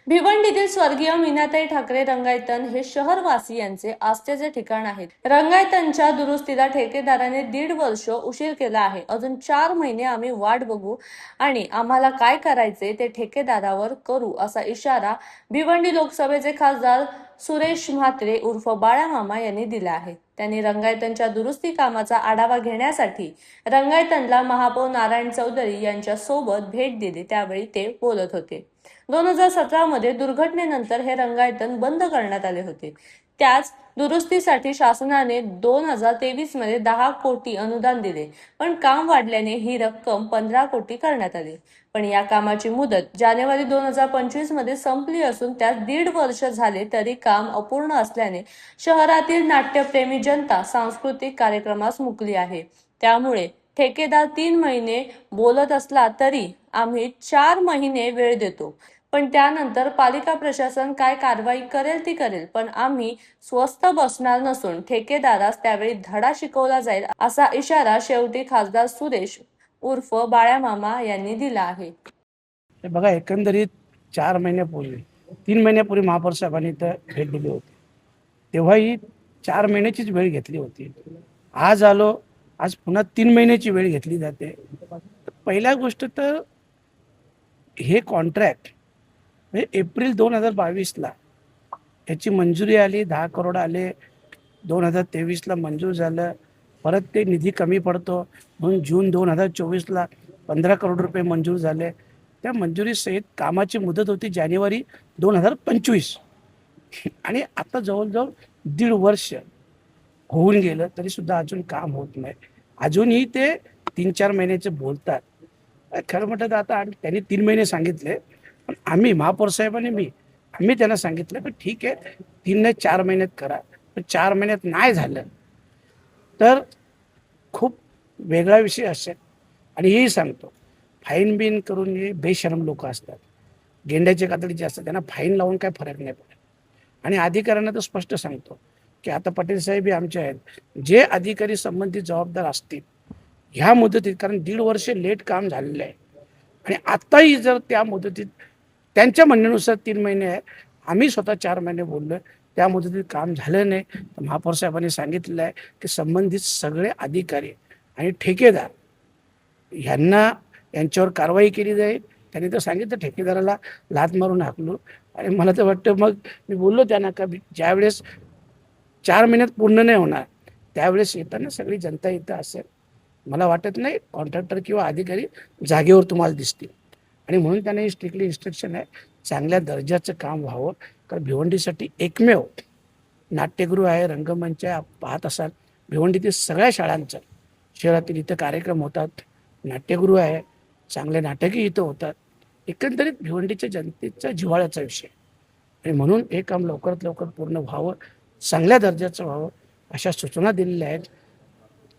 भिवंडीतील स्वर्गीय मीनाताई ठाकरे रंगायतन हे शहरवासियांचे आस्थेचे ठिकाण आहेत. रंगायतनच्या दुरुस्तीला ठेकेदाराने 1.5 वर्ष उशीर केला आहे. अजून 4 महिने आम्ही वाट बघू आणि आम्हाला काय करायचे ते ठेकेदारावर करू, असा इशारा भिवंडी लोकसभेचे खासदार सुरेश म्हात्रे उर्फ बाळामामा यांनी दिला आहे. त्यांनी रंगायतनच्या दुरुस्ती कामाचा आढावा घेण्यासाठी रंगायतनला महापौर नारायण चौधरी यांच्या सोबत भेट दिली. त्यावेळी ते बोलत होते. 2017 मध्ये दुर्घटनेनंतर हे रंगायतन बंद करण्यात आले होते. त्याच दुरुस्तीसाठी शासनाने 2023 मध्ये 10 कोटी अनुदान दिले, पण काम वाढल्याने ही रक्कम 15 कोटी करण्यात आली. पण या कामाची मुदत जानेवारी 2025 मध्ये संपली असून त्यास 1.5 वर्ष झाले तरी काम अपूर्ण असल्याने शहरातील नाट्यप्रेमी जनता सांस्कृतिक कार्यक्रमास मुकली आहे. त्यामुळे ठेकेदार 3 महिने बोलत असला तरी आम्ही 4 महिने वेळ देतो, पण त्यानंतर पालिका प्रशासन काय कारवाई करेल ती करेल, पण आम्ही स्वस्थ बसणार नसून ठेकेदारास त्यावेळी धडा शिकवला जाईल, असा इशारा शेवटी खासदार सुरेश उर्फ बाळामामा यांनी दिला आहे. बघा, एकंदरीत 4 महिन्यापूर्वी 3 महिन्यापूर्वी महापौर साहेबांनी इथं भेट दिली होती. तेव्हाही 4 महिन्याचीच वेळ घेतली होती. आज आलो, आज पुन्हा 3 महिन्याची वेळ घेतली जाते. पहिल्या गोष्ट तर हे कॉन्ट्रॅक्ट म्हणजे एप्रिल 2022ला याची मंजुरी आली, 10 करोड आले. 2023ला मंजूर झालं. परत ते निधी कमी पडतो म्हणून जून 2024ला 15 करोड रुपये मंजूर झाले. त्या मंजुरीसहित कामाची मुदत होती जानेवारी 2025 आणि आता जवळजवळ 1.5 वर्ष होऊन गेलं तरी सुद्धा अजून काम होत नाही. अजूनही ते 3-4 महिन्याचे बोलतात. खरं म्हटलं तर आता त्यांनी 3 महिने सांगितले, पण आम्ही महापौर साहेब आणि आम्ही त्यांना सांगितलं की ठीक आहे, 3 नाही 4 महिन्यात करा. पण 4 महिन्यात नाही झालं तर खूप वेगळा विषय असेल. आणि हेही सांगतो, फाईन बिन करून हे बेशरम लोक असतात, गेंड्याचे कातडीचे असतात, त्यांना फाईन लावून काय फरक नाही पडत. आणि अधिकाऱ्यांना तर स्पष्ट सांगतो की आता पटेल साहेब हे आमचे आहेत, जे अधिकारी संबंधित जबाबदार असतील ह्या मुदतीत, कारण 1.5 वर्ष लेट काम झालेलं आहे आणि आत्ताही जर त्या मुदतीत त्यांच्या म्हणण्यानुसार 3 महिने आहे, आम्ही स्वतः 4 महिने बोललो, त्या मुदतीत काम झालं नाही तर महापौर साहेबांनी सांगितलेलं आहे की संबंधित सगळे अधिकारी आणि ठेकेदार यांच्यावर कारवाई केली जाईल. त्यांनी तर सांगितलं ठेकेदाराला लाथ मारून हाकलू. आणि मला तर वाटतं, मग मी बोललो त्यांना का ज्यावेळेस 4 महिन्यात पूर्ण नाही होणार त्यावेळेस येताना सगळी जनता इथं असेल. मला वाटत नाही कॉन्ट्रॅक्टर किंवा अधिकारी जागेवर तुम्हाला दिसतील. आणि म्हणून त्यांना ही स्ट्रिक्टली इन्स्ट्रक्शन आहे, चांगल्या दर्जाचं काम व्हावं. कारण भिवंडीसाठी एकमेव नाट्यगृह आहे, रंगमंच आहे. पाहत असाल भिवंडीतील सगळ्या शाळांचं शहरातील इथं कार्यक्रम होतात, नाट्यगृह आहे, चांगले नाटकही इथं होतात. एकंदरीत भिवंडीच्या जनतेचा जिव्हाळ्याचा विषय आणि म्हणून हे काम लवकरात लवकर पूर्ण व्हावं, चांगल्या दर्जाचं व्हावं अशा सूचना दिलेल्या आहेत.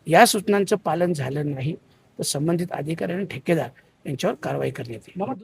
या सूचनांचं पालन झालं नाही तर संबंधित अधिकारी आणि ठेकेदार यांच्यावर कारवाई करण्यात येईल.